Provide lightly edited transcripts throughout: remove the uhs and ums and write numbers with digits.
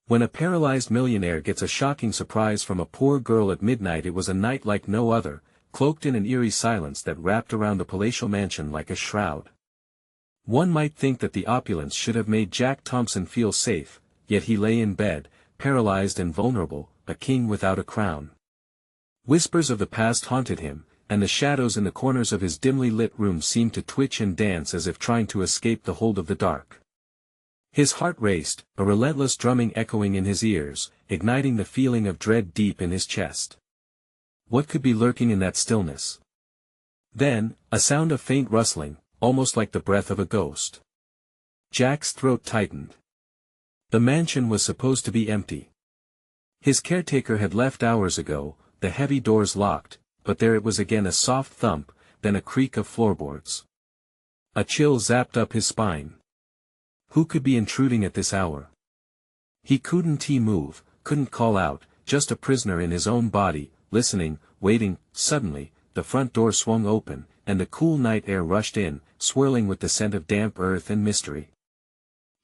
When a paralyzed millionaire gets a shocking surprise from a poor girl at midnight, it was a night like no other, cloaked in an eerie silence that wrapped around the palatial mansion like a shroud. One might think that the opulence should have made Jack Thompson feel safe, yet he lay in bed, paralyzed and vulnerable, a king without a crown. Whispers of the past haunted him, and the shadows in the corners of his dimly lit room seemed to twitch and dance as if trying to escape the hold of the dark. His heart raced, a relentless drumming echoing in his ears, igniting the feeling of dread deep in his chest. What could be lurking in that stillness? Then, a sound of faint rustling, almost like the breath of a ghost. Jack's throat tightened. The mansion was supposed to be empty. His caretaker had left hours ago, the heavy doors locked, but there it was again, a soft thump, then a creak of floorboards. A chill zapped up his spine. Who could be intruding at this hour? He couldn't move, couldn't call out, just a prisoner in his own body, listening, waiting. Suddenly, the front door swung open, and the cool night air rushed in, swirling with the scent of damp earth and mystery.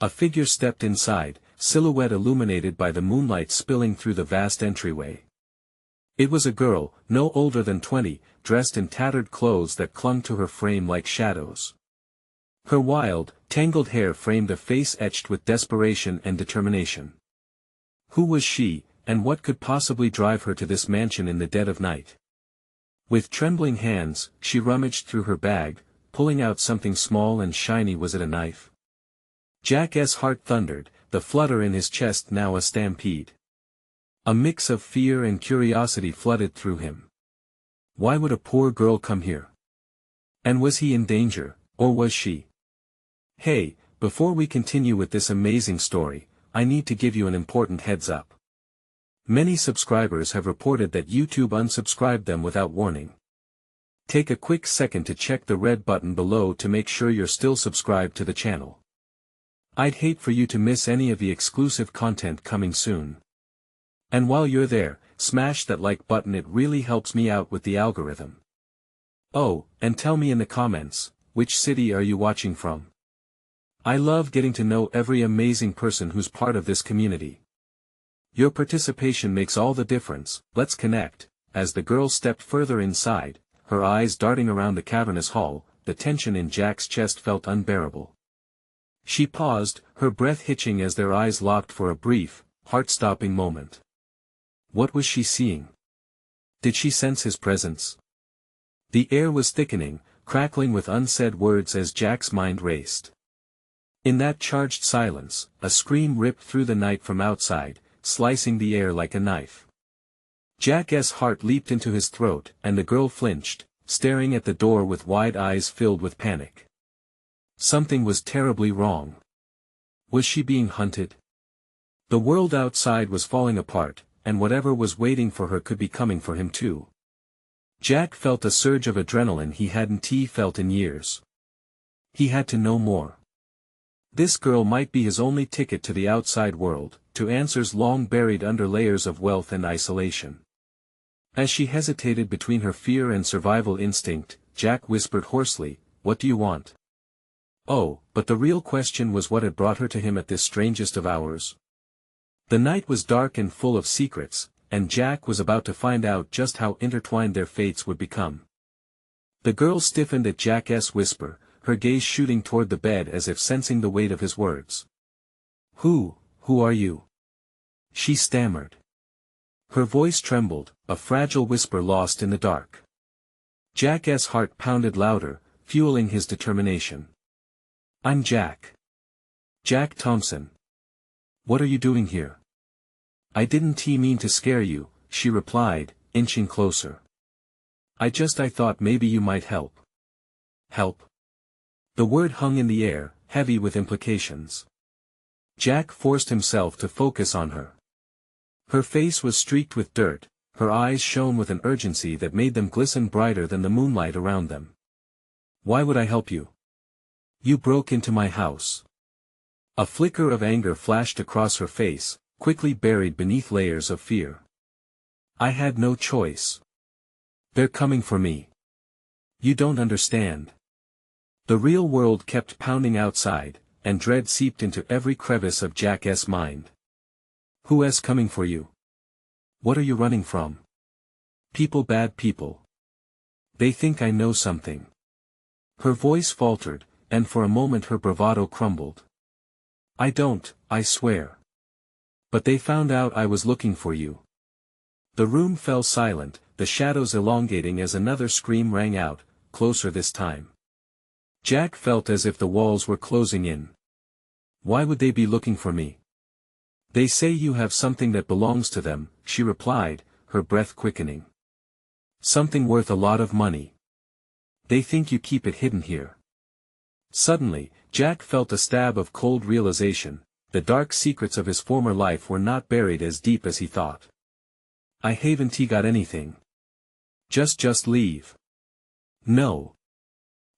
A figure stepped inside, silhouette illuminated by the moonlight spilling through the vast entryway. It was a girl, no older than 20, dressed in tattered clothes that clung to her frame like shadows. Her wild, tangled hair framed a face etched with desperation and determination. Who was she, and what could possibly drive her to this mansion in the dead of night? With trembling hands, she rummaged through her bag, pulling out something small and shiny. Was it a knife? Jack's heart thundered, the flutter in his chest now a stampede. A mix of fear and curiosity flooded through him. Why would a poor girl come here? And was he in danger, or was she? Hey, before we continue with this amazing story, I need to give you an important heads up. Many subscribers have reported that YouTube unsubscribed them without warning. Take a quick second to check the red button below to make sure you're still subscribed to the channel. I'd hate for you to miss any of the exclusive content coming soon. And while you're there, smash that like button, it really helps me out with the algorithm. Oh, and tell me in the comments, which city are you watching from? I love getting to know every amazing person who's part of this community. Your participation makes all the difference. Let's connect. As the girl stepped further inside, her eyes darting around the cavernous hall, the tension in Jack's chest felt unbearable. She paused, her breath hitching as their eyes locked for a brief, heart-stopping moment. What was she seeing? Did she sense his presence? The air was thickening, crackling with unsaid words as Jack's mind raced. In that charged silence, a scream ripped through the night from outside, slicing the air like a knife. Jack's heart leaped into his throat, and the girl flinched, staring at the door with wide eyes filled with panic. Something was terribly wrong. Was she being hunted? The world outside was falling apart, and whatever was waiting for her could be coming for him too. Jack felt a surge of adrenaline he hadn't felt in years. He had to know more. This girl might be his only ticket to the outside world, to answers long buried under layers of wealth and isolation. As she hesitated between her fear and survival instinct, Jack whispered hoarsely, "What do you want?" Oh, but the real question was what had brought her to him at this strangest of hours. The night was dark and full of secrets, and Jack was about to find out just how intertwined their fates would become. The girl stiffened at Jack's whisper, her gaze shooting toward the bed as if sensing the weight of his words. Who are you?" she stammered. Her voice trembled, a fragile whisper lost in the dark. Jack's heart pounded louder, fueling his determination. "I'm Jack. Jack Thompson. What are you doing here?" "I didn't mean to scare you," she replied, inching closer. I thought maybe you might help." "Help?" The word hung in the air, heavy with implications. Jack forced himself to focus on her. Her face was streaked with dirt, her eyes shone with an urgency that made them glisten brighter than the moonlight around them. "Why would I help you? You broke into my house." A flicker of anger flashed across her face, quickly buried beneath layers of fear. "I had no choice. They're coming for me. You don't understand." The real world kept pounding outside, and dread seeped into every crevice of Jack's mind. Who's coming for you? What are you running from? People, bad people. They think I know something. Her voice faltered, and for a moment her bravado crumbled. I don't, I swear. But they found out I was looking for you. The room fell silent, the shadows elongating as another scream rang out, closer this time. Jack felt as if the walls were closing in. Why would they be looking for me? They say you have something that belongs to them, she replied, her breath quickening. Something worth a lot of money. They think you keep it hidden here. Suddenly, Jack felt a stab of cold realization. The dark secrets of his former life were not buried as deep as he thought. I haven't got anything. Just leave. No.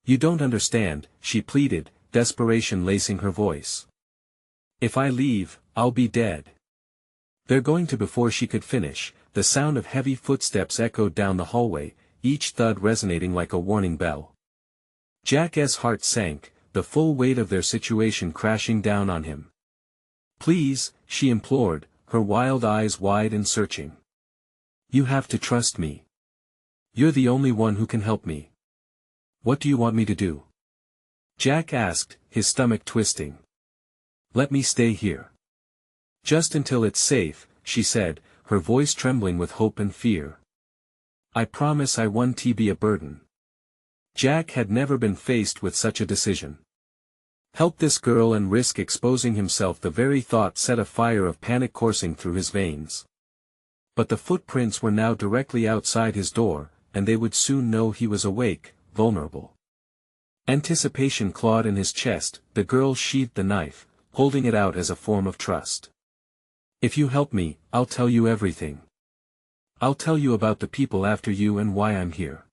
You don't understand, she pleaded, desperation lacing her voice. If I leave, I'll be dead. They're going to. Before she could finish, the sound of heavy footsteps echoed down the hallway, each thud resonating like a warning bell. Jack's heart sank, the full weight of their situation crashing down on him. Please, she implored, her wild eyes wide and searching. You have to trust me. You're the only one who can help me. What do you want me to do? Jack asked, his stomach twisting. Let me stay here. Just until it's safe, she said, her voice trembling with hope and fear. I promise I won't be a burden. Jack had never been faced with such a decision. Help this girl and risk exposing himself. The very thought set a fire of panic coursing through his veins. But the footprints were now directly outside his door, and they would soon know he was awake, vulnerable. Anticipation clawed in his chest. The girl sheathed the knife, holding it out as a form of trust. If you help me, I'll tell you everything. I'll tell you about the people after you and why I'm here.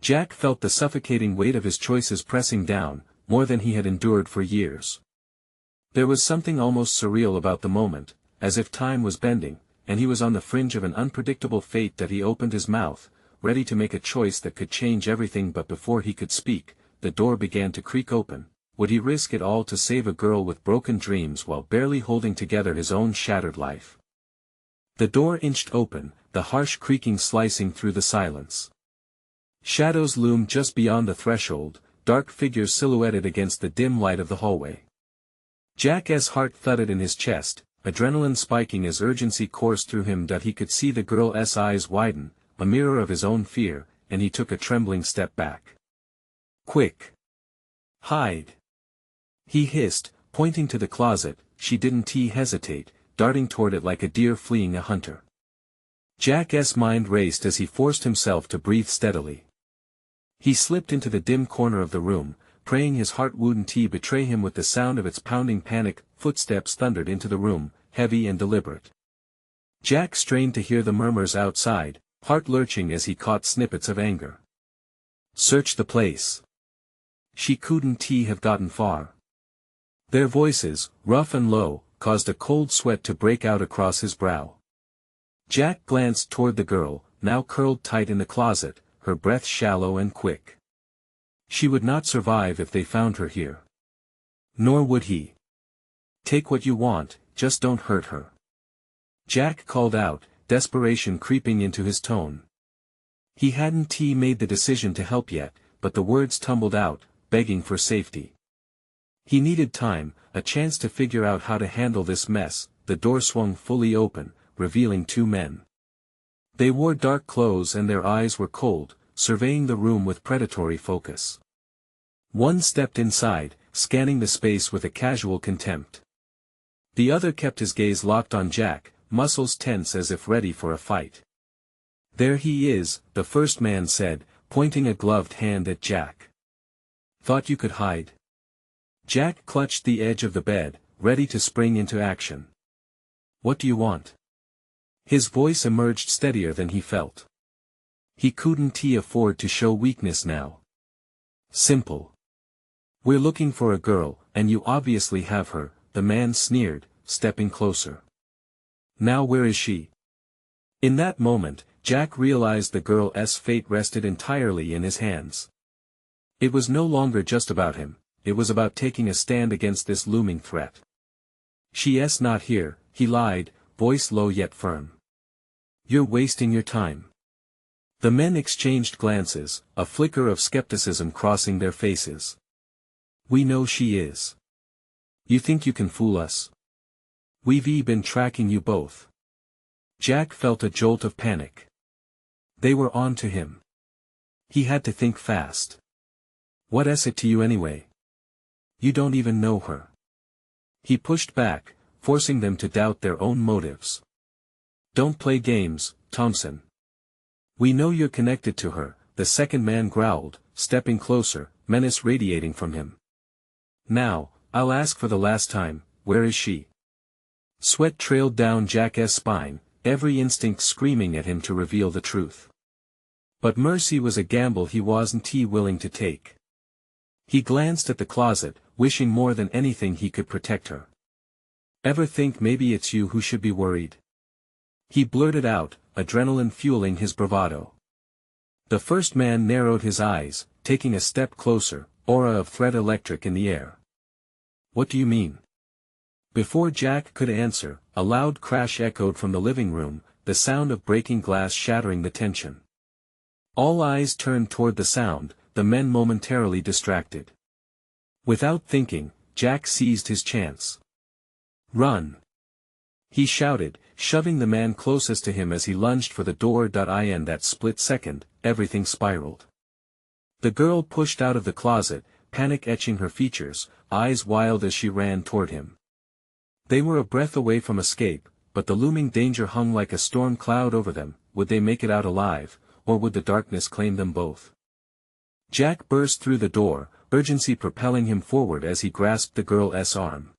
Jack felt the suffocating weight of his choices pressing down, more than he had endured for years. There was something almost surreal about the moment, as if time was bending, and he was on the fringe of an unpredictable fate. That he opened his mouth, ready to make a choice that could change everything. But before he could speak, the door began to creak open. Would he risk it all to save a girl with broken dreams while barely holding together his own shattered life? The door inched open, the harsh creaking slicing through the silence. Shadows loomed just beyond the threshold, dark figures silhouetted against the dim light of the hallway. Jack's heart thudded in his chest, adrenaline spiking as urgency coursed through him. That he could see the girl's eyes widen, a mirror of his own fear, and he took a trembling step back. Quick! Hide! He hissed, pointing to the closet. She didn't hesitate, darting toward it like a deer fleeing a hunter. Jack's mind raced as he forced himself to breathe steadily. He slipped into the dim corner of the room, praying his heart wouldn't betray him. With the sound of its pounding panic, footsteps thundered into the room, heavy and deliberate. Jack strained to hear the murmurs outside, heart lurching as he caught snippets of anger. Search the place. She couldn't have gotten far. Their voices, rough and low, caused a cold sweat to break out across his brow. Jack glanced toward the girl, now curled tight in the closet, her breath shallow and quick. She would not survive if they found her here. Nor would he. Take what you want, just don't hurt her. Jack called out, desperation creeping into his tone. He hadn't made the decision to help yet, but the words tumbled out, begging for safety. He needed time, a chance to figure out how to handle this mess. The door swung fully open, revealing two men. They wore dark clothes and their eyes were cold, surveying the room with predatory focus. One stepped inside, scanning the space with a casual contempt. The other kept his gaze locked on Jack, muscles tense as if ready for a fight. There he is, the first man said, pointing a gloved hand at Jack. Thought you could hide? Jack clutched the edge of the bed, ready to spring into action. What do you want? His voice emerged steadier than he felt. He couldn't afford to show weakness now. Simple. We're looking for a girl, and you obviously have her, the man sneered, stepping closer. Now where is she? In that moment, Jack realized the girl's fate rested entirely in his hands. It was no longer just about him, it was about taking a stand against this looming threat. She's not here, he lied, voice low yet firm. You're wasting your time. The men exchanged glances, a flicker of skepticism crossing their faces. We know she is. You think you can fool us? We've been tracking you both. Jack felt a jolt of panic. They were on to him. He had to think fast. What's it to you anyway? You don't even know her. He pushed back, forcing them to doubt their own motives. Don't play games, Thompson. We know you're connected to her, the second man growled, stepping closer, menace radiating from him. Now, I'll ask for the last time, where is she? Sweat trailed down Jack's spine, every instinct screaming at him to reveal the truth. But mercy was a gamble he wasn't willing to take. He glanced at the closet, wishing more than anything he could protect her. Ever think maybe it's you who should be worried? He blurted out, adrenaline fueling his bravado. The first man narrowed his eyes, taking a step closer, aura of threat electric in the air. What do you mean? Before Jack could answer, a loud crash echoed from the living room, the sound of breaking glass shattering the tension. All eyes turned toward the sound, the men momentarily distracted. Without thinking, Jack seized his chance. Run! He shouted, shoving the man closest to him as he lunged for the door. In that split second, everything spiraled. The girl pushed out of the closet, panic etching her features, eyes wild as she ran toward him. They were a breath away from escape, but the looming danger hung like a storm cloud over them. Would they make it out alive, or would the darkness claim them both? Jack burst through the door, urgency propelling him forward as he grasped the girl's arm.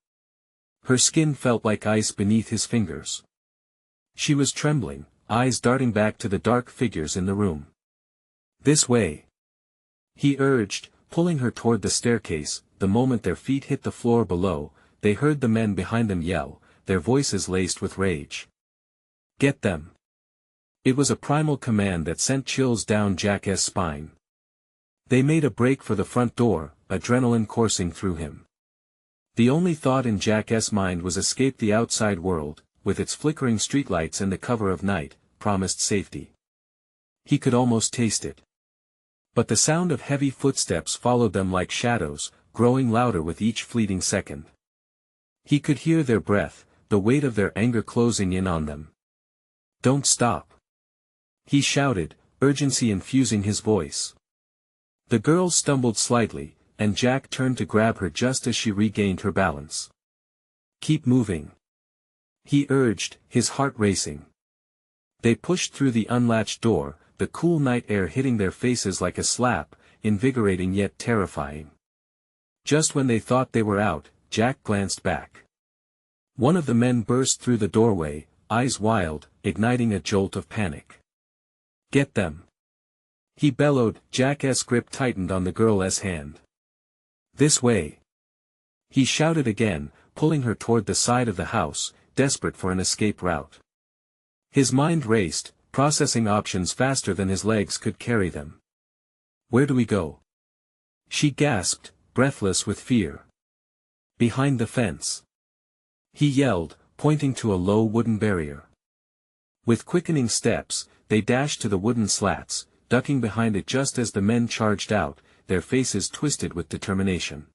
Her skin felt like ice beneath his fingers. She was trembling, eyes darting back to the dark figures in the room. This way! He urged, pulling her toward the staircase. The moment their feet hit the floor below, they heard the men behind them yell, their voices laced with rage. Get them! It was a primal command that sent chills down Jack's spine. They made a break for the front door, adrenaline coursing through him. The only thought in Jack's mind was escape. The outside world, with its flickering streetlights and the cover of night, promised safety. He could almost taste it. But the sound of heavy footsteps followed them like shadows, growing louder with each fleeting second. He could hear their breath, the weight of their anger closing in on them. Don't stop! He shouted, urgency infusing his voice. The girl stumbled slightly, and Jack turned to grab her just as she regained her balance. Keep moving! He urged, his heart racing. They pushed through the unlatched door, the cool night air hitting their faces like a slap, invigorating yet terrifying. Just when they thought they were out, Jack glanced back. One of the men burst through the doorway, eyes wild, igniting a jolt of panic. Get them! He bellowed. Jack's grip tightened on the girl's hand. This way! He shouted again, pulling her toward the side of the house, desperate for an escape route. His mind raced, processing options faster than his legs could carry them. Where do we go? She gasped, breathless with fear. Behind the fence. He yelled, pointing to a low wooden barrier. With quickening steps, they dashed to the wooden slats, ducking behind it just as the men charged out, their faces twisted with determination.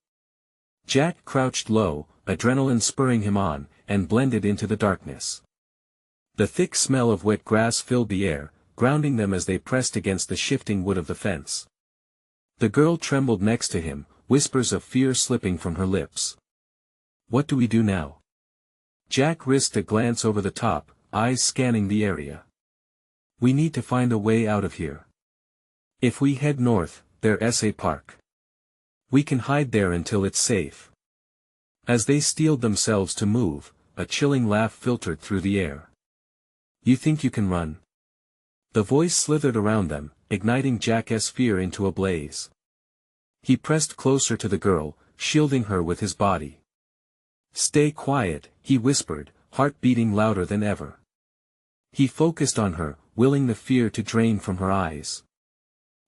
Jack crouched low, adrenaline spurring him on, and blended into the darkness. The thick smell of wet grass filled the air, grounding them as they pressed against the shifting wood of the fence. The girl trembled next to him, whispers of fear slipping from her lips. What do we do now? Jack risked a glance over the top, eyes scanning the area. We need to find a way out of here. If we head north, there's a park. We can hide there until it's safe. As they steeled themselves to move, a chilling laugh filtered through the air. You think you can run? The voice slithered around them, igniting Jack's fear into a blaze. He pressed closer to the girl, shielding her with his body. Stay quiet, he whispered, heart beating louder than ever. He focused on her, willing the fear to drain from her eyes.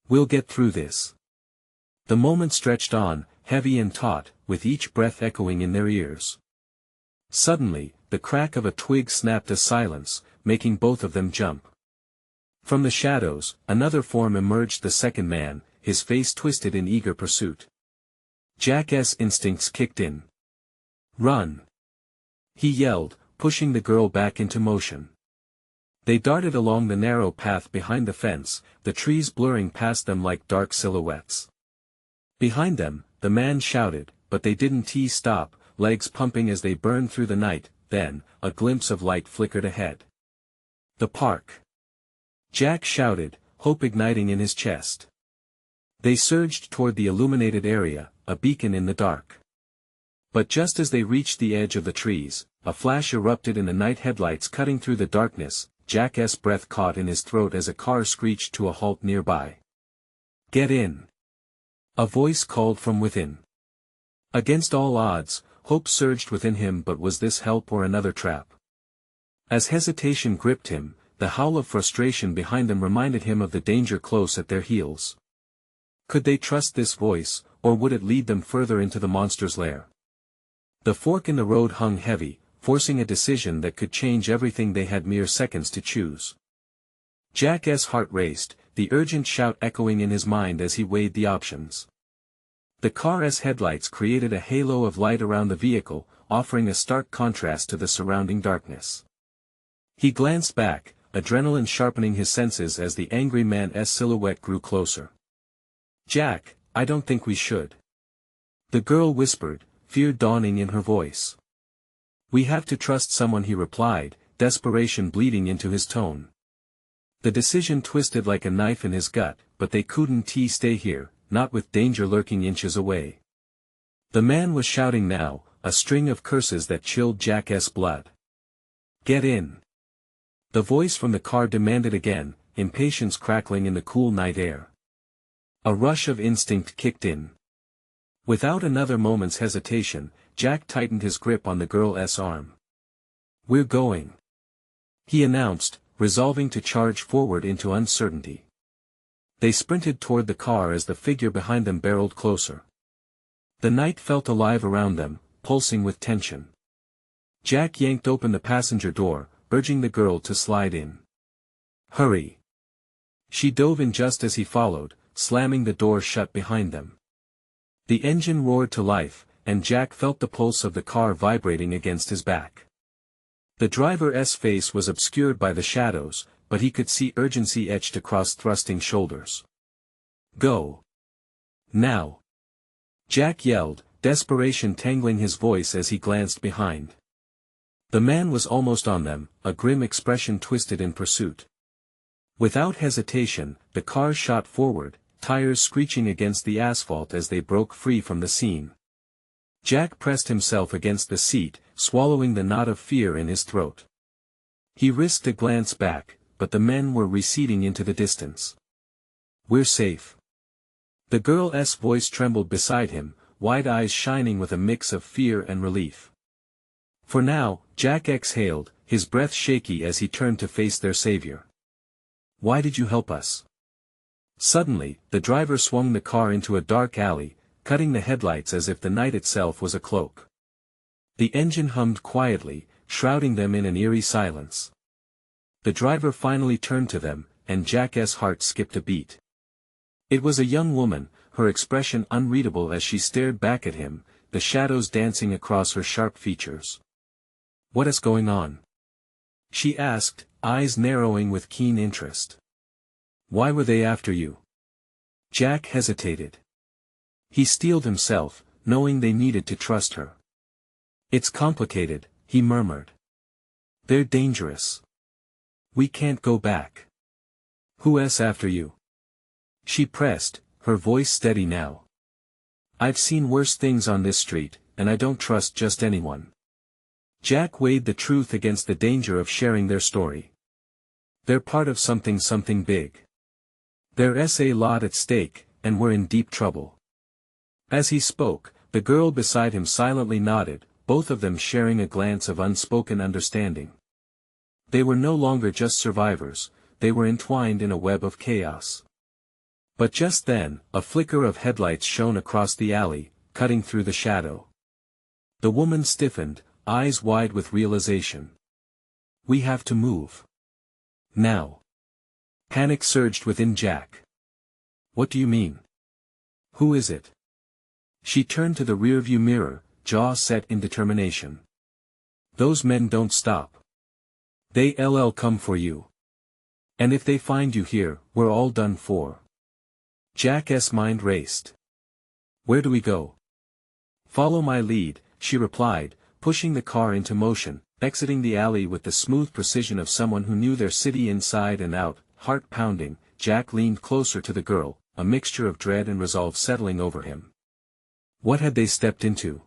We'll get through this. The moment stretched on, heavy and taut, with each breath echoing in their ears. Suddenly, the crack of a twig snapped a silence, making both of them jump. From the shadows, another form emerged, the second man, his face twisted in eager pursuit. Jack's instincts kicked in. "Run!" he yelled, pushing the girl back into motion. They darted along the narrow path behind the fence, the trees blurring past them like dark silhouettes. Behind them, the man shouted, but they didn't stop, legs pumping as they burned through the night. Then, a glimpse of light flickered ahead. "The park!" Jack shouted, hope igniting in his chest. They surged toward the illuminated area, a beacon in the dark. But just as they reached the edge of the trees, a flash erupted in the night headlights cutting through the darkness. Jack's breath caught in his throat as a car screeched to a halt nearby. "Get in!" a voice called from within. Against all odds, hope surged within him, but was this help or another trap? As hesitation gripped him, the howl of frustration behind them reminded him of the danger close at their heels. Could they trust this voice, or would it lead them further into the monster's lair? The fork in the road hung heavy, forcing a decision that could change everything. They had mere seconds to choose. Jack's heart raced, the urgent shout echoing in his mind as he weighed the options. The car's headlights created a halo of light around the vehicle, offering a stark contrast to the surrounding darkness. He glanced back, adrenaline sharpening his senses as the angry man's silhouette grew closer. "Jack, I don't think we should," the girl whispered, fear dawning in her voice. "We have to trust someone," he replied, desperation bleeding into his tone. The decision twisted like a knife in his gut, but they couldn't stay here, not with danger lurking inches away. The man was shouting now, a string of curses that chilled Jack's blood. "Get in!" the voice from the car demanded again, impatience crackling in the cool night air. A rush of instinct kicked in. Without another moment's hesitation, Jack tightened his grip on the girl's arm. "We're going," he announced, resolving to charge forward into uncertainty. They sprinted toward the car as the figure behind them barreled closer. The night felt alive around them, pulsing with tension. Jack yanked open the passenger door, urging the girl to slide in. "Hurry!" She dove in just as he followed, slamming the door shut behind them. The engine roared to life, and Jack felt the pulse of the car vibrating against his back. The driver's face was obscured by the shadows, but he could see urgency etched across thrusting shoulders. "Go! Now!" Jack yelled, desperation tangling his voice as he glanced behind. The man was almost on them, a grim expression twisted in pursuit. Without hesitation, the car shot forward, tires screeching against the asphalt as they broke free from the scene. Jack pressed himself against the seat, swallowing the knot of fear in his throat. He risked a glance back, but the men were receding into the distance. "We're safe." The girl's voice trembled beside him, wide eyes shining with a mix of fear and relief. For now, Jack exhaled, his breath shaky as he turned to face their savior. "Why did you help us?" Suddenly, the driver swung the car into a dark alley, cutting the headlights as if the night itself was a cloak. The engine hummed quietly, shrouding them in an eerie silence. The driver finally turned to them, and Jack's heart skipped a beat. It was a young woman, her expression unreadable as she stared back at him, the shadows dancing across her sharp features. "What is going on?" she asked, eyes narrowing with keen interest. "Why were they after you?" Jack hesitated. He steeled himself, knowing they needed to trust her. "It's complicated," he murmured. "They're dangerous. We can't go back." "Who's after you?" she pressed, her voice steady now. "I've seen worse things on this street, and I don't trust just anyone." Jack weighed the truth against the danger of sharing their story. "They're part of something big. There's a lot at stake, and we're in deep trouble." As he spoke, the girl beside him silently nodded, both of them sharing a glance of unspoken understanding. They were no longer just survivors, they were entwined in a web of chaos. But just then, a flicker of headlights shone across the alley, cutting through the shadow. The woman stiffened, eyes wide with realization. We have to move. Now. Panic surged within Jack. What do you mean? Who is it? She turned to the rearview mirror, jaw set in determination. Those men don't stop. They'll come for you. And if they find you here, we're all done for. Jack's mind raced. Where do we go? Follow my lead, she replied, pushing the car into motion, exiting the alley with the smooth precision of someone who knew their city inside and out. Heart pounding, Jack leaned closer to the girl, a mixture of dread and resolve settling over him. What had they stepped into?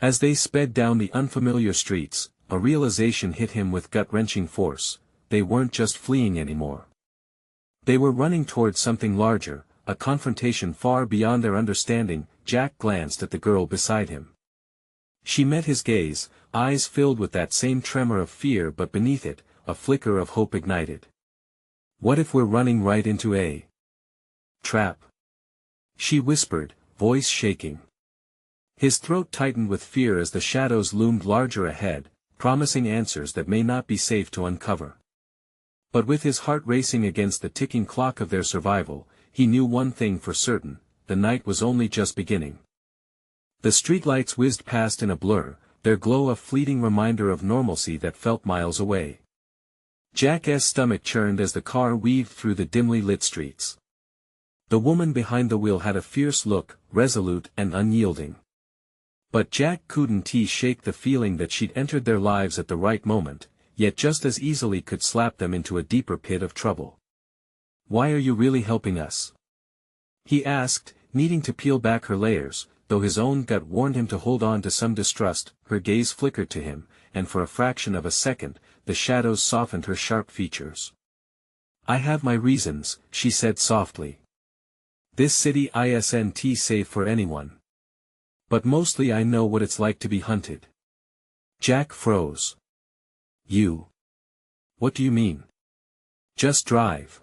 As they sped down the unfamiliar streets, a realization hit him with gut-wrenching force: they weren't just fleeing anymore. They were running towards something larger, a confrontation far beyond their understanding. Jack glanced at the girl beside him. She met his gaze, eyes filled with that same tremor of fear, but beneath it, a flicker of hope ignited. What if we're running right into a trap? She whispered, voice shaking. His throat tightened with fear as the shadows loomed larger ahead, promising answers that may not be safe to uncover. But with his heart racing against the ticking clock of their survival, he knew one thing for certain: the night was only just beginning. The streetlights whizzed past in a blur, their glow a fleeting reminder of normalcy that felt miles away. Jack's stomach churned as the car weaved through the dimly lit streets. The woman behind the wheel had a fierce look, resolute and unyielding. But Jack couldn't shake the feeling that she'd entered their lives at the right moment, yet just as easily could slap them into a deeper pit of trouble. Why are you really helping us? He asked, needing to peel back her layers, though his own gut warned him to hold on to some distrust. Her gaze flickered to him, and for a fraction of a second, the shadows softened her sharp features. I have my reasons, she said softly. This city isn't safe for anyone. But mostly I know what it's like to be hunted. Jack froze. You? What do you mean? Just drive.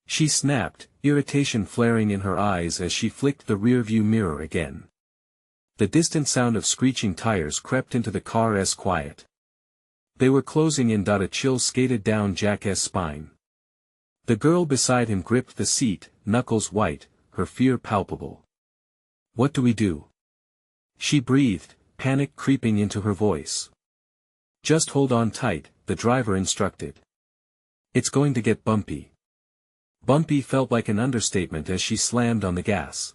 She snapped, irritation flaring in her eyes as she flicked the rearview mirror again. The distant sound of screeching tires crept into the car's quiet. They were closing in. A chill skated down Jack's spine. The girl beside him gripped the seat, knuckles white, her fear palpable. What do we do? She breathed, panic creeping into her voice. Just hold on tight, the driver instructed. It's going to get bumpy. Bumpy felt like an understatement as she slammed on the gas.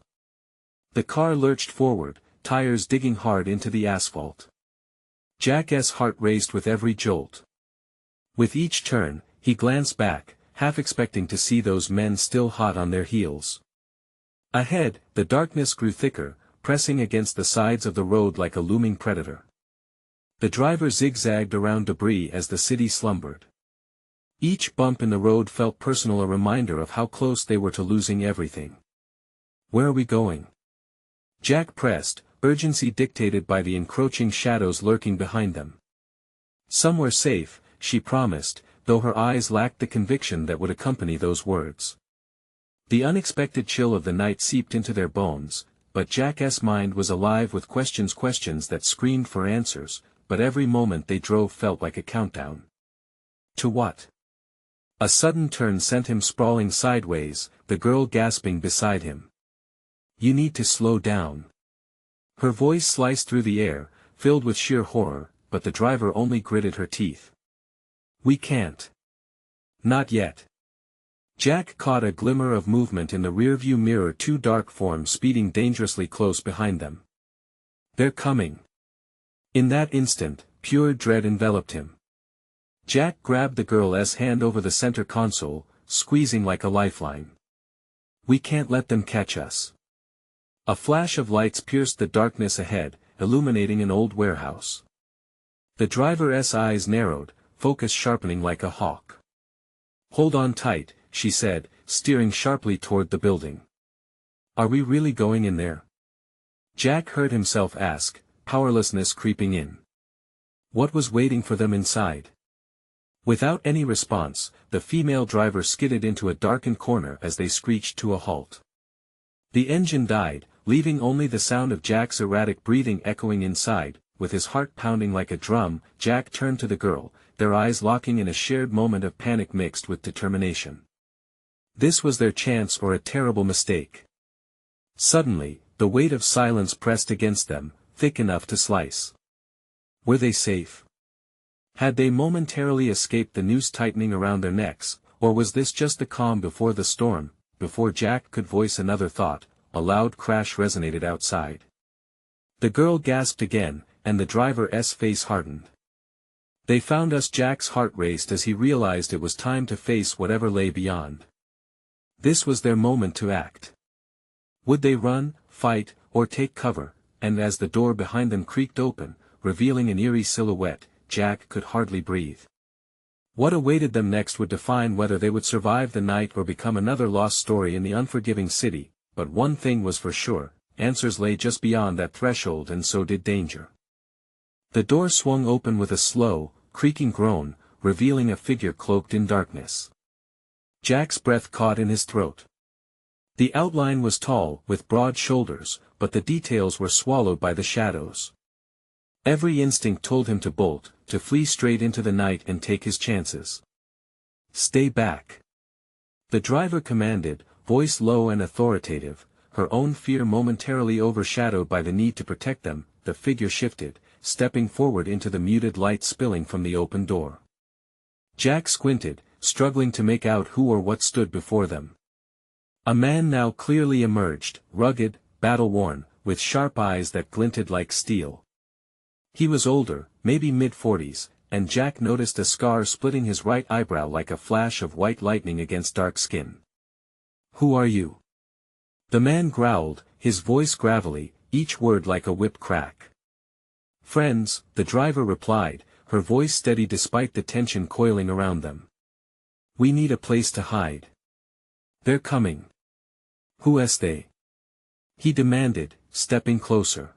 The car lurched forward, tires digging hard into the asphalt. Jack's heart raced with every jolt. With each turn, he glanced back, half expecting to see those men still hot on their heels. Ahead, the darkness grew thicker, pressing against the sides of the road like a looming predator. The driver zigzagged around debris as the city slumbered. Each bump in the road felt personal, a reminder of how close they were to losing everything. Where are we going? Jack pressed, urgency dictated by the encroaching shadows lurking behind them. Somewhere safe, she promised, though her eyes lacked the conviction that would accompany those words. The unexpected chill of the night seeped into their bones, but Jack's mind was alive with questions that screamed for answers, but every moment they drove felt like a countdown. To what? A sudden turn sent him sprawling sideways, the girl gasping beside him. You need to slow down. Her voice sliced through the air, filled with sheer horror, but the driver only gritted her teeth. We can't. Not yet. Jack caught a glimmer of movement in the rearview mirror, two dark forms speeding dangerously close behind them. They're coming. In that instant, pure dread enveloped him. Jack grabbed the girl's hand over the center console, squeezing like a lifeline. We can't let them catch us. A flash of lights pierced the darkness ahead, illuminating an old warehouse. The driver's eyes narrowed, focus sharpening like a hawk. Hold on tight, she said, steering sharply toward the building. Are we really going in there? Jack heard himself ask, powerlessness creeping in. What was waiting for them inside? Without any response, the female driver skidded into a darkened corner as they screeched to a halt. The engine died, leaving only the sound of Jack's erratic breathing echoing inside. with his heart pounding like a drum, Jack turned to the girl, their eyes locking in a shared moment of panic mixed with determination. This was their chance or a terrible mistake. Suddenly, the weight of silence pressed against them, thick enough to slice. Were they safe? Had they momentarily escaped the noose tightening around their necks, or was this just the calm before the storm? Before Jack could voice another thought, a loud crash resonated outside. The girl gasped again, and the driver's face hardened. "They found us." Jack's heart raced as he realized it was time to face whatever lay beyond. This was their moment to act. Would they run, fight, or take cover? And as the door behind them creaked open, revealing an eerie silhouette, Jack could hardly breathe. What awaited them next would define whether they would survive the night or become another lost story in the unforgiving city, but one thing was for sure, answers lay just beyond that threshold, and so did danger. The door swung open with a slow, creaking groan, revealing a figure cloaked in darkness. Jack's breath caught in his throat. The outline was tall, with broad shoulders, but the details were swallowed by the shadows. Every instinct told him to bolt, to flee straight into the night and take his chances. "Stay back," the driver commanded, voice low and authoritative, her own fear momentarily overshadowed by the need to protect them. The figure shifted, stepping forward into the muted light spilling from the open door. Jack squinted, struggling to make out who or what stood before them. A man now clearly emerged, rugged, battle-worn, with sharp eyes that glinted like steel. He was older, maybe mid-40s, and Jack noticed a scar splitting his right eyebrow like a flash of white lightning against dark skin. "Who are you?" the man growled, his voice gravelly, each word like a whip crack. "Friends," the driver replied, her voice steady despite the tension coiling around them. "We need a place to hide." "They're coming." "Who-s they?" he demanded, stepping closer.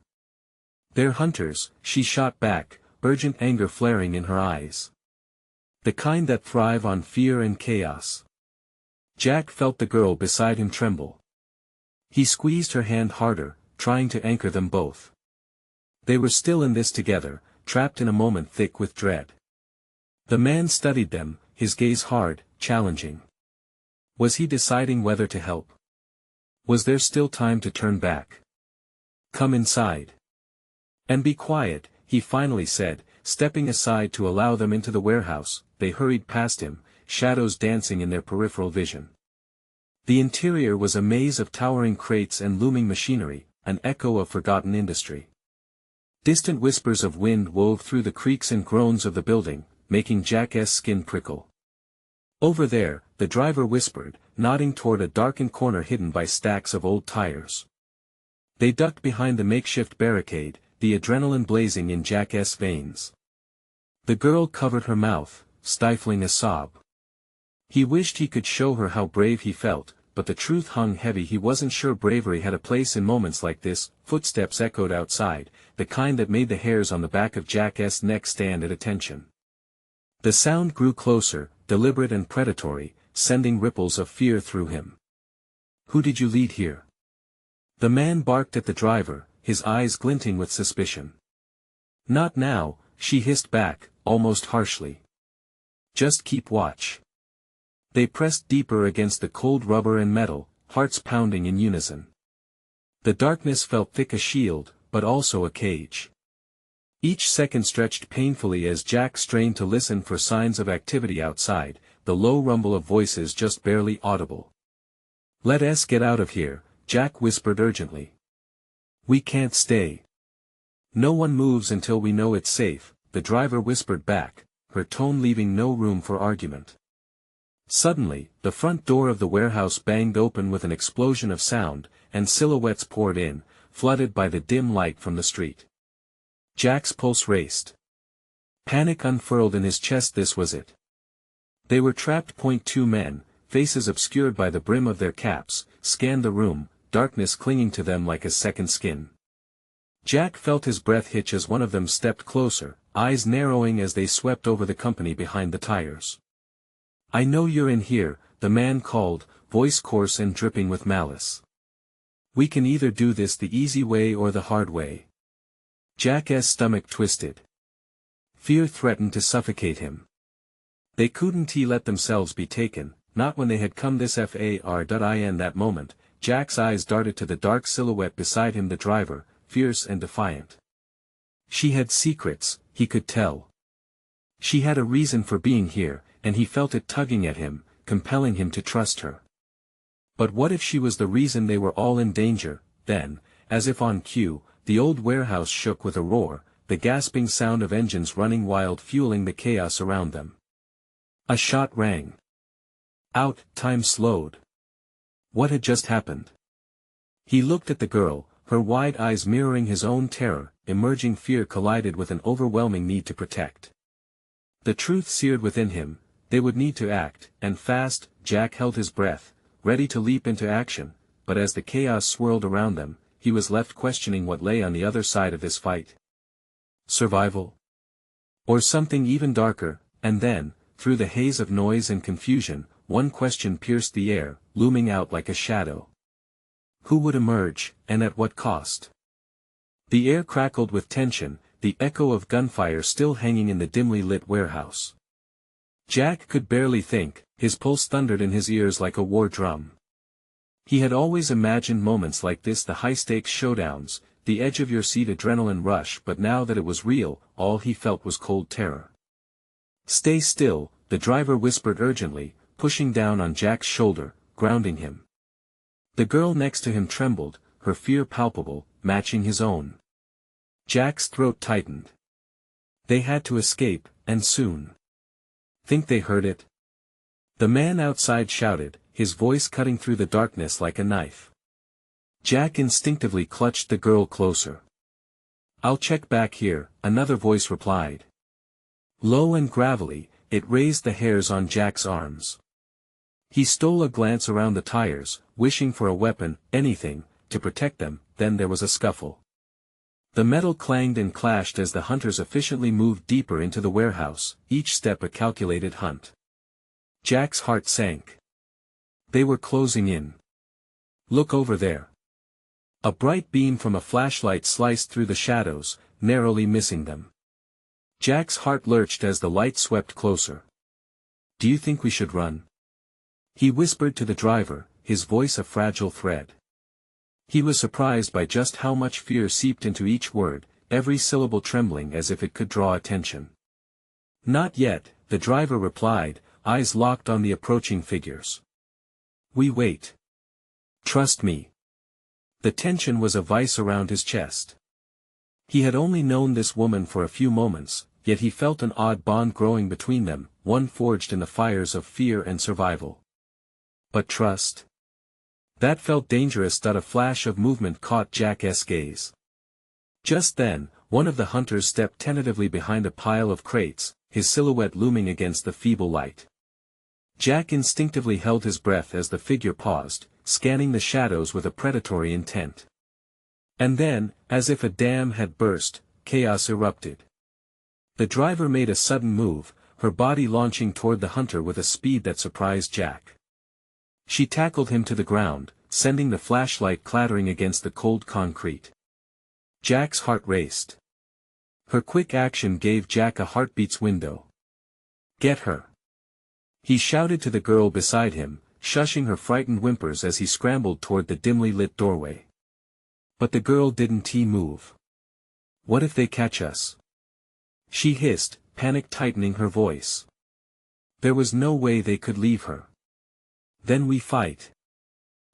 "They're hunters," she shot back, urgent anger flaring in her eyes. "The kind that thrive on fear and chaos." Jack felt the girl beside him tremble. He squeezed her hand harder, trying to anchor them both. They were still in this together, trapped in a moment thick with dread. The man studied them, his gaze hard, challenging. Was he deciding whether to help? Was there still time to turn back? "Come inside. And be quiet," he finally said, stepping aside to allow them into the warehouse. They hurried past him, shadows dancing in their peripheral vision. The interior was a maze of towering crates and looming machinery, an echo of forgotten industry. Distant whispers of wind wove through the creaks and groans of the building, making Jack's skin prickle. "Over there," the driver whispered, nodding toward a darkened corner hidden by stacks of old tires. They ducked behind the makeshift barricade, the adrenaline blazing in Jack's veins. The girl covered her mouth, stifling a sob. He wished he could show her how brave he felt, but the truth hung heavy. He wasn't sure bravery had a place in moments like this. Footsteps echoed outside, the kind that made the hairs on the back of Jack's neck stand at attention. The sound grew closer, deliberate and predatory, sending ripples of fear through him. "Who did you lead here?" the man barked at the driver, his eyes glinting with suspicion. "Not now," she hissed back, almost harshly. "Just keep watch." They pressed deeper against the cold rubber and metal, hearts pounding in unison. The darkness felt thick, a shield, but also a cage. Each second stretched painfully as Jack strained to listen for signs of activity outside, the low rumble of voices just barely audible. "Let us get out of here," Jack whispered urgently. "We can't stay. No one moves until we know it's safe," the driver whispered back, her tone leaving no room for argument. Suddenly, the front door of the warehouse banged open with an explosion of sound, and silhouettes poured in, flooded by the dim light from the street. Jack's pulse raced. Panic unfurled in his chest. This was it. They were trapped. Two men, faces obscured by the brim of their caps, scanned the room, darkness clinging to them like a second skin. Jack felt his breath hitch as one of them stepped closer, eyes narrowing as they swept over the company behind the tires. "I know you're in here," the man called, voice coarse and dripping with malice. "We can either do this the easy way or the hard way." Jack's stomach twisted. Fear threatened to suffocate him. They couldn't let themselves be taken, not when they had come this far. In that moment, Jack's eyes darted to the dark silhouette beside him, the driver, fierce and defiant. She had secrets, he could tell. She had a reason for being here, and he felt it tugging at him, compelling him to trust her. But what if she was the reason they were all in danger? Then, as if on cue, the old warehouse shook with a roar, the gasping sound of engines running wild fueling the chaos around them. A shot rang. Out, time slowed. What had just happened? He looked at the girl, her wide eyes mirroring his own terror. Emerging fear collided with an overwhelming need to protect. The truth seared within him, they would need to act, and fast. Jack held his breath, ready to leap into action, but as the chaos swirled around them, he was left questioning what lay on the other side of this fight. Survival? Or something even darker? And then, through the haze of noise and confusion, one question pierced the air, looming out like a shadow. Who would emerge, and at what cost? The air crackled with tension, the echo of gunfire still hanging in the dimly lit warehouse. Jack could barely think, his pulse thundered in his ears like a war drum. He had always imagined moments like this, the high-stakes showdowns, the edge-of-your-seat adrenaline rush, but now that it was real, all he felt was cold terror. Stay still, the driver whispered urgently, pushing down on Jack's shoulder, grounding him. The girl next to him trembled, her fear palpable, matching his own. Jack's throat tightened. They had to escape, and soon. Think they heard it? The man outside shouted, his voice cutting through the darkness like a knife. Jack instinctively clutched the girl closer. I'll check back here, another voice replied. Low and gravelly, it raised the hairs on Jack's arms. He stole a glance around the tires, wishing for a weapon, anything, to protect them. Then there was a scuffle. The metal clanged and clashed as the hunters efficiently moved deeper into the warehouse, each step a calculated hunt. Jack's heart sank. They were closing in. Look over there. A bright beam from a flashlight sliced through the shadows, narrowly missing them. Jack's heart lurched as the light swept closer. Do you think we should run? He whispered to the driver, his voice a fragile thread. He was surprised by just how much fear seeped into each word, every syllable trembling as if it could draw attention. Not yet, the driver replied, eyes locked on the approaching figures. We wait. Trust me. The tension was a vice around his chest. He had only known this woman for a few moments, yet he felt an odd bond growing between them, one forged in the fires of fear and survival. But trust? That felt dangerous. A flash of movement caught Jack's gaze. Just then, one of the hunters stepped tentatively behind a pile of crates, his silhouette looming against the feeble light. Jack instinctively held his breath as the figure paused, scanning the shadows with a predatory intent. And then, as if a dam had burst, chaos erupted. The driver made a sudden move, her body launching toward the hunter with a speed that surprised Jack. She tackled him to the ground, sending the flashlight clattering against the cold concrete. Jack's heart raced. Her quick action gave Jack a heartbeat's window. Get her. He shouted to the girl beside him, shushing her frightened whimpers as he scrambled toward the dimly lit doorway. But the girl didn't move. What if they catch us? She hissed, panic tightening her voice. There was no way they could leave her. Then we fight.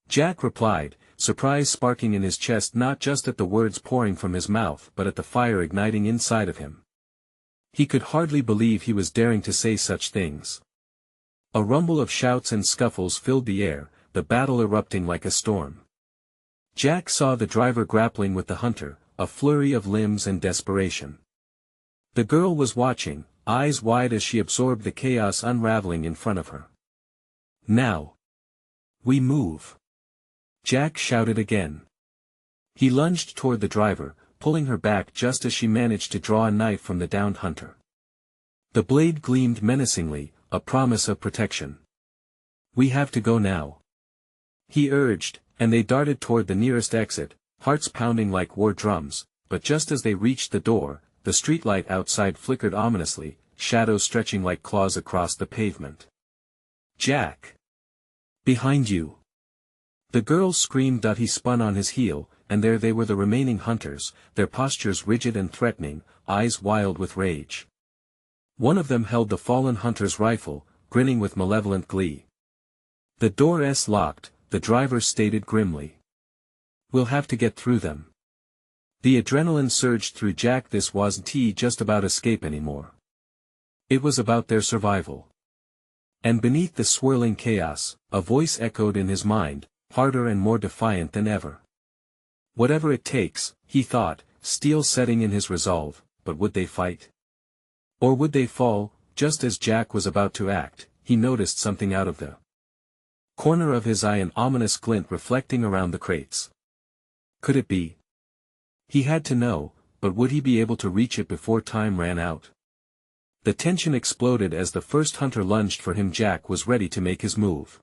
Jack replied, surprise sparking in his chest, not just at the words pouring from his mouth but at the fire igniting inside of him. He could hardly believe he was daring to say such things. A rumble of shouts and scuffles filled the air, the battle erupting like a storm. Jack saw the driver grappling with the hunter, a flurry of limbs and desperation. The girl was watching, eyes wide as she absorbed the chaos unraveling in front of her. Now. We move. Jack shouted again. He lunged toward the driver, pulling her back just as she managed to draw a knife from the downed hunter. The blade gleamed menacingly, a promise of protection. We have to go now. He urged, and they darted toward the nearest exit, hearts pounding like war drums, but just as they reached the door, the streetlight outside flickered ominously, shadows stretching like claws across the pavement. "Jack! Behind you!" The girl screamed. He spun on his heel, and there they were, the remaining hunters, their postures rigid and threatening, eyes wild with rage. One of them held the fallen hunter's rifle, grinning with malevolent glee. "The door's locked," the driver stated grimly. "We'll have to get through them." The adrenaline surged through Jack. This wasn't just about escape anymore. It was about their survival. And beneath the swirling chaos, a voice echoed in his mind, harder and more defiant than ever. Whatever it takes, he thought, steel setting in his resolve, but would they fight? Or would they fall? Just as Jack was about to act, he noticed something out of the corner of his eye, an ominous glint reflecting around the crates. Could it be? He had to know, but would he be able to reach it before time ran out? The tension exploded as the first hunter lunged for him. Jack was ready to make his move.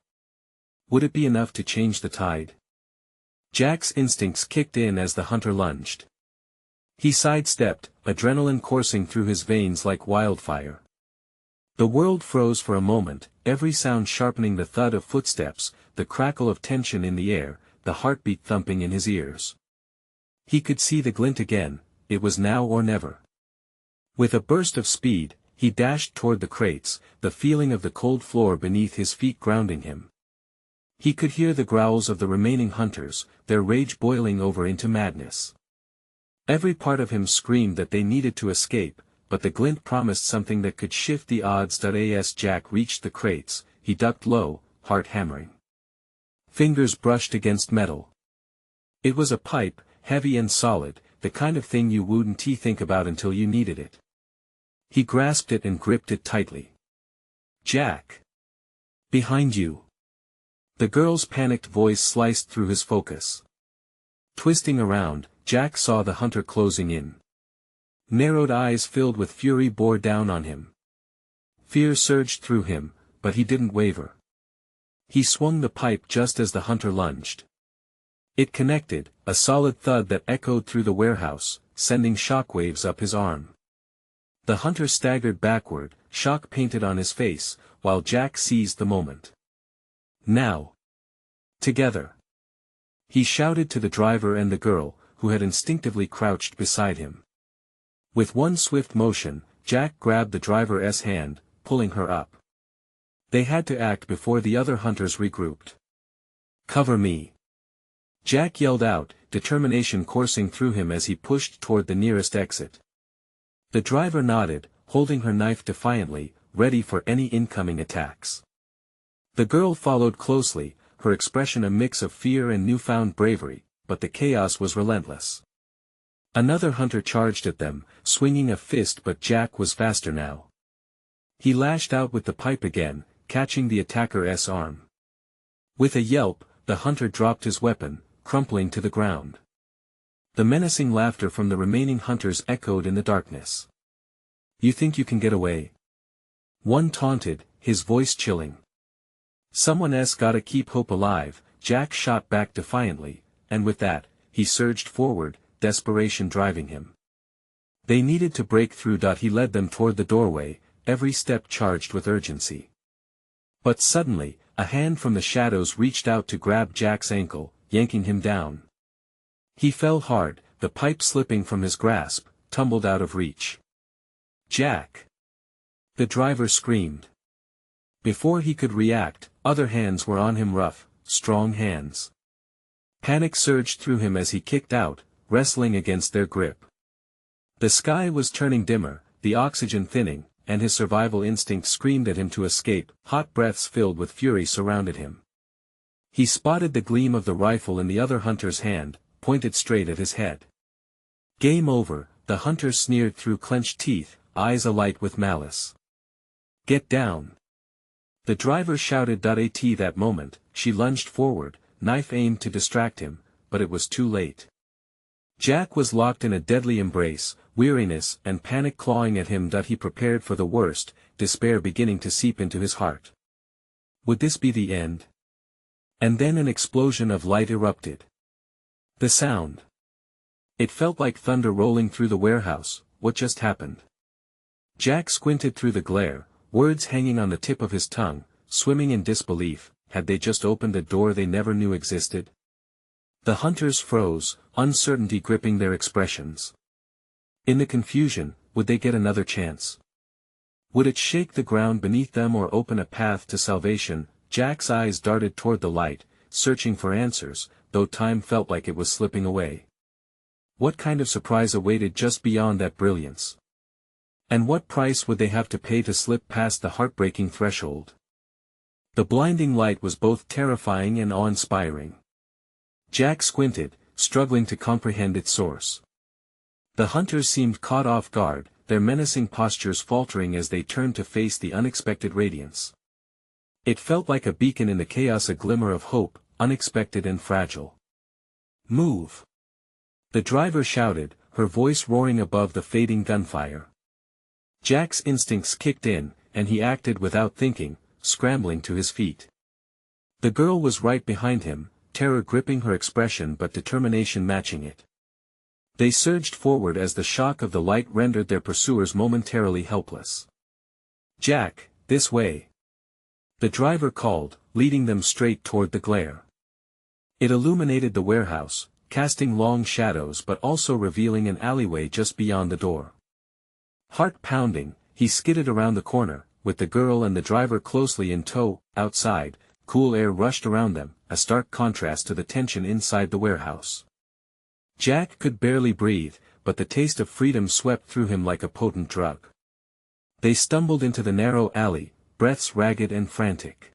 Would it be enough to change the tide? Jack's instincts kicked in as the hunter lunged. He sidestepped, adrenaline coursing through his veins like wildfire. The world froze for a moment, every sound sharpening, the thud of footsteps, the crackle of tension in the air, the heartbeat thumping in his ears. He could see the glint again. It was now or never. With a burst of speed, he dashed toward the crates, the feeling of the cold floor beneath his feet grounding him. He could hear the growls of the remaining hunters, their rage boiling over into madness. Every part of him screamed that they needed to escape, but the glint promised something that could shift the odds. As Jack reached the crates, he ducked low, heart hammering. Fingers brushed against metal. It was a pipe, heavy and solid, the kind of thing you wouldn't think about until you needed it. He grasped it and gripped it tightly. "Jack! Behind you!" The girl's panicked voice sliced through his focus. Twisting around, Jack saw the hunter closing in. Narrowed eyes filled with fury bore down on him. Fear surged through him, but he didn't waver. He swung the pipe just as the hunter lunged. It connected, a solid thud that echoed through the warehouse, sending shockwaves up his arm. The hunter staggered backward, shock painted on his face, while Jack seized the moment. "Now! Together!" He shouted to the driver and the girl, who had instinctively crouched beside him. With one swift motion, Jack grabbed the driver's hand, pulling her up. They had to act before the other hunters regrouped. "Cover me!" Jack yelled out, determination coursing through him as he pushed toward the nearest exit. The driver nodded, holding her knife defiantly, ready for any incoming attacks. The girl followed closely, her expression a mix of fear and newfound bravery, but the chaos was relentless. Another hunter charged at them, swinging a fist, but Jack was faster now. He lashed out with the pipe again, catching the attacker's arm. With a yelp, the hunter dropped his weapon, crumpling to the ground. The menacing laughter from the remaining hunters echoed in the darkness. "You think you can get away?" one taunted, his voice chilling. "Someone's gotta keep hope alive," Jack shot back defiantly, and with that, he surged forward, desperation driving him. They needed to break through. He led them toward the doorway, every step charged with urgency. But suddenly, a hand from the shadows reached out to grab Jack's ankle, yanking him down. He fell hard, the pipe slipping from his grasp, tumbled out of reach. "Jack!" the driver screamed. Before he could react, other hands were on him, rough, strong hands. Panic surged through him as he kicked out, wrestling against their grip. The sky was turning dimmer, the oxygen thinning, and his survival instinct screamed at him to escape. Hot breaths filled with fury surrounded him. He spotted the gleam of the rifle in the other hunter's hand, pointed straight at his head. "Game over," the hunter sneered through clenched teeth, eyes alight with malice. "Get down!" The driver shouted. At that moment, she lunged forward, knife aimed to distract him, but it was too late. Jack was locked in a deadly embrace, weariness and panic clawing at him. He prepared for the worst, despair beginning to seep into his heart. Would this be the end? And then an explosion of light erupted. The sound. It felt like thunder rolling through the warehouse. What just happened? Jack squinted through the glare, words hanging on the tip of his tongue, swimming in disbelief. Had they just opened a door they never knew existed? The hunters froze, uncertainty gripping their expressions. In the confusion, would they get another chance? Would it shake the ground beneath them or open a path to salvation? Jack's eyes darted toward the light, searching for answers, though time felt like it was slipping away. What kind of surprise awaited just beyond that brilliance? And what price would they have to pay to slip past the heartbreaking threshold? The blinding light was both terrifying and awe-inspiring. Jack squinted, struggling to comprehend its source. The hunters seemed caught off guard, their menacing postures faltering as they turned to face the unexpected radiance. It felt like a beacon in the chaos, a glimmer of hope, unexpected and fragile. "Move!" The driver shouted, her voice roaring above the fading gunfire. Jack's instincts kicked in, and he acted without thinking, scrambling to his feet. The girl was right behind him, terror gripping her expression but determination matching it. They surged forward as the shock of the light rendered their pursuers momentarily helpless. "Jack, this way!" The driver called, leading them straight toward the glare. It illuminated the warehouse, casting long shadows but also revealing an alleyway just beyond the door. Heart pounding, he skidded around the corner, with the girl and the driver closely in tow. Outside, cool air rushed around them, a stark contrast to the tension inside the warehouse. Jack could barely breathe, but the taste of freedom swept through him like a potent drug. They stumbled into the narrow alley, breaths ragged and frantic.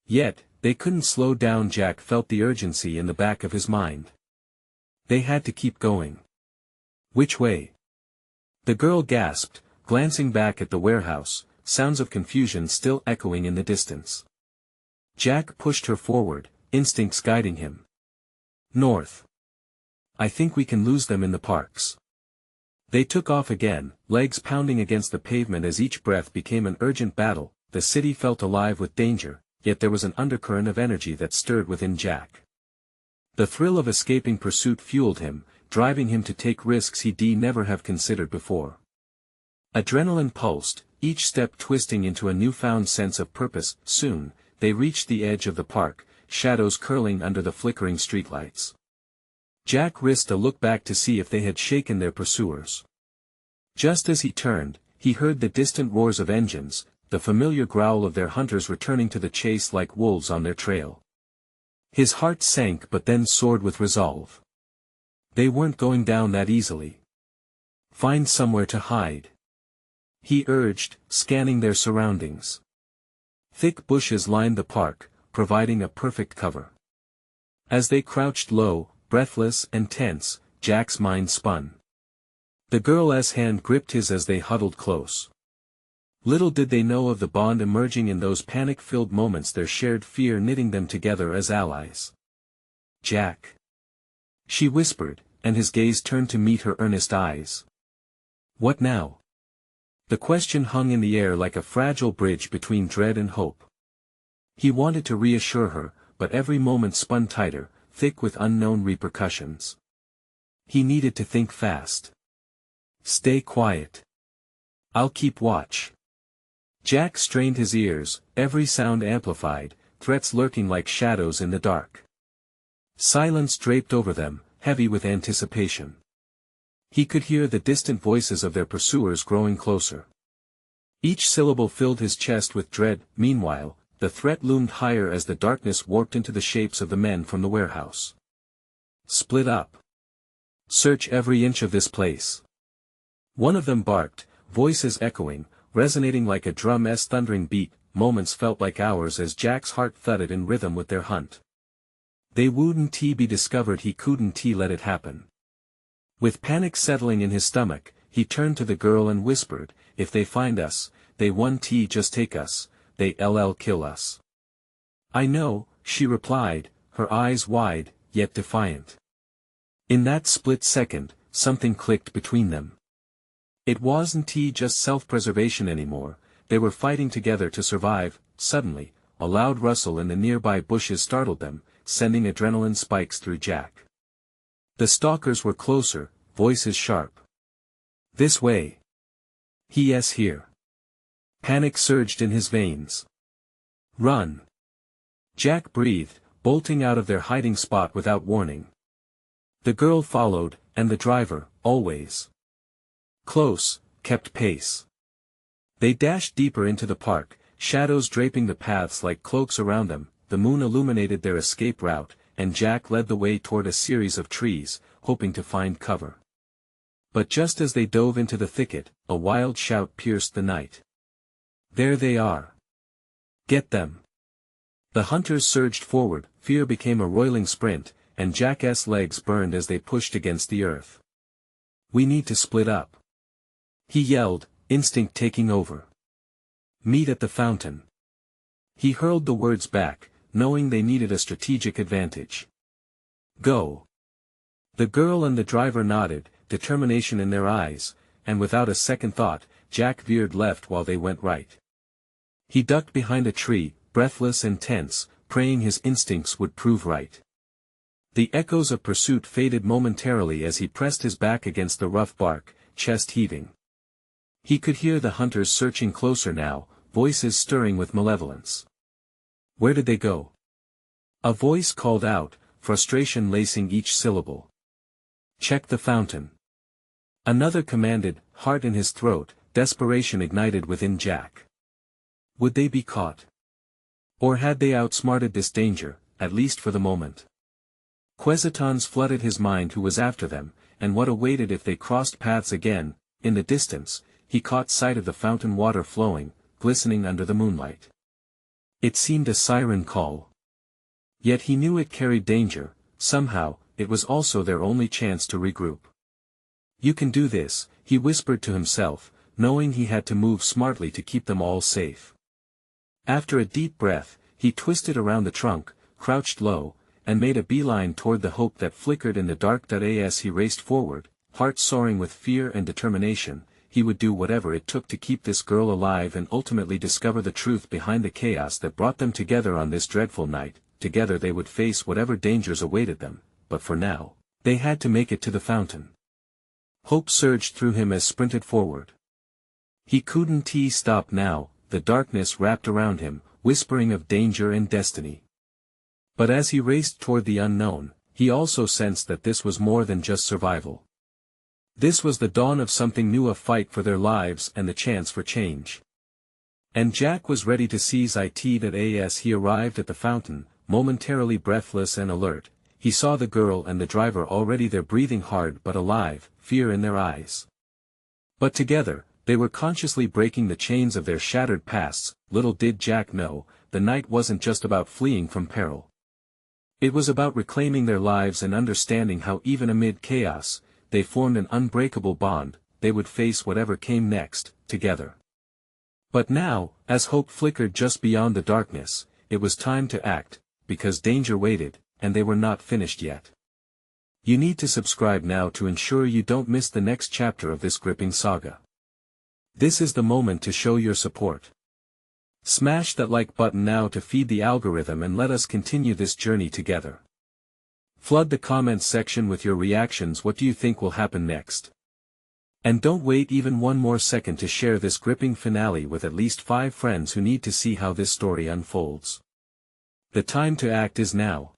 Yet, they couldn't slow down. Jack felt the urgency in the back of his mind. They had to keep going. "Which way?" The girl gasped, glancing back at the warehouse, sounds of confusion still echoing in the distance. Jack pushed her forward, instincts guiding him. "North. I think we can lose them in the parks." They took off again, legs pounding against the pavement as each breath became an urgent battle. The city felt alive with danger, yet there was an undercurrent of energy that stirred within Jack. The thrill of escaping pursuit fueled him, driving him to take risks he'd never have considered before. Adrenaline pulsed, each step twisting into a newfound sense of purpose. Soon, they reached the edge of the park, shadows curling under the flickering streetlights. Jack risked a look back to see if they had shaken their pursuers. Just as he turned, he heard the distant roars of engines, the familiar growl of their hunters returning to the chase like wolves on their trail. His heart sank but then soared with resolve. They weren't going down that easily. "Find somewhere to hide," he urged, scanning their surroundings. Thick bushes lined the park, providing a perfect cover. As they crouched low, breathless and tense, Jack's mind spun. The girl's hand gripped his as they huddled close. Little did they know of the bond emerging in those panic-filled moments, their shared fear knitting them together as allies. "Jack," she whispered, and his gaze turned to meet her earnest eyes. "What now?" The question hung in the air like a fragile bridge between dread and hope. He wanted to reassure her, but every moment spun tighter, thick with unknown repercussions. He needed to think fast. "Stay quiet. I'll keep watch." Jack strained his ears, every sound amplified, threats lurking like shadows in the dark. Silence draped over them, heavy with anticipation. He could hear the distant voices of their pursuers growing closer. Each syllable filled his chest with dread. Meanwhile, the threat loomed higher as the darkness warped into the shapes of the men from the warehouse. "Split up. Search every inch of this place." One of them barked, voices echoing, resonating like a drum's thundering beat. Moments felt like hours as Jack's heart thudded in rhythm with their hunt. They wouldn't be discovered, he couldn't let it happen. With panic settling in his stomach, he turned to the girl and whispered, "If they find us, they won't just take us, they'll kill us." "I know," she replied, her eyes wide, yet defiant. In that split second, something clicked between them. It wasn't just self-preservation anymore, they were fighting together to survive. Suddenly, a loud rustle in the nearby bushes startled them, sending adrenaline spikes through Jack. The stalkers were closer, voices sharp. This way. Yes, here. Panic surged in his veins. Run. Jack breathed, bolting out of their hiding spot without warning. The girl followed, and the driver, always close, kept pace. They dashed deeper into the park, shadows draping the paths like cloaks around them. The moon illuminated their escape route, and Jack led the way toward a series of trees, hoping to find cover. But just as they dove into the thicket, a wild shout pierced the night. There they are. Get them. The hunters surged forward, fear became a roiling sprint, and Jack's legs burned as they pushed against the earth. We need to split up. He yelled, instinct taking over. Meet at the fountain. He hurled the words back, knowing they needed a strategic advantage. Go. The girl and the driver nodded, determination in their eyes, and without a second thought, Jack veered left while they went right. He ducked behind a tree, breathless and tense, praying his instincts would prove right. The echoes of pursuit faded momentarily as he pressed his back against the rough bark, chest heaving. He could hear the hunters searching closer now, voices stirring with malevolence. Where did they go? A voice called out, frustration lacing each syllable. Check the fountain. Another commanded, heart in his throat, desperation ignited within Jack. Would they be caught? Or had they outsmarted this danger, at least for the moment? Quesitons flooded his mind who was after them, and what awaited if they crossed paths again. In the distance, he caught sight of the fountain water flowing, glistening under the moonlight. It seemed a siren call. Yet he knew it carried danger. Somehow, it was also their only chance to regroup. You can do this, he whispered to himself, knowing he had to move smartly to keep them all safe. After a deep breath, he twisted around the trunk, crouched low, and made a beeline toward the hope that flickered in the dark. As he raced forward, heart soaring with fear and determination, he would do whatever it took to keep this girl alive and ultimately discover the truth behind the chaos that brought them together on this dreadful night. Together they would face whatever dangers awaited them, but for now, they had to make it to the fountain. Hope surged through him as sprinted forward. He couldn't stop now. The darkness wrapped around him, whispering of danger and destiny. But as he raced toward the unknown, he also sensed that this was more than just survival. This was the dawn of something new, a fight for their lives and the chance for change. And Jack was ready to seize it. As he arrived at the fountain, momentarily breathless and alert, he saw the girl and the driver already there, breathing hard but alive, fear in their eyes. But together, they were consciously breaking the chains of their shattered pasts. Little did Jack know, the night wasn't just about fleeing from peril. It was about reclaiming their lives and understanding how even amid chaos, they formed an unbreakable bond. They would face whatever came next, together. But now, as hope flickered just beyond the darkness, it was time to act, because danger waited, and they were not finished yet. You need to subscribe now to ensure you don't miss the next chapter of this gripping saga. This is the moment to show your support. Smash that like button now to feed the algorithm and let us continue this journey together. Flood the comments section with your reactions. What do you think will happen next? And don't wait even one more second to share this gripping finale with at least 5 friends who need to see how this story unfolds. The time to act is now.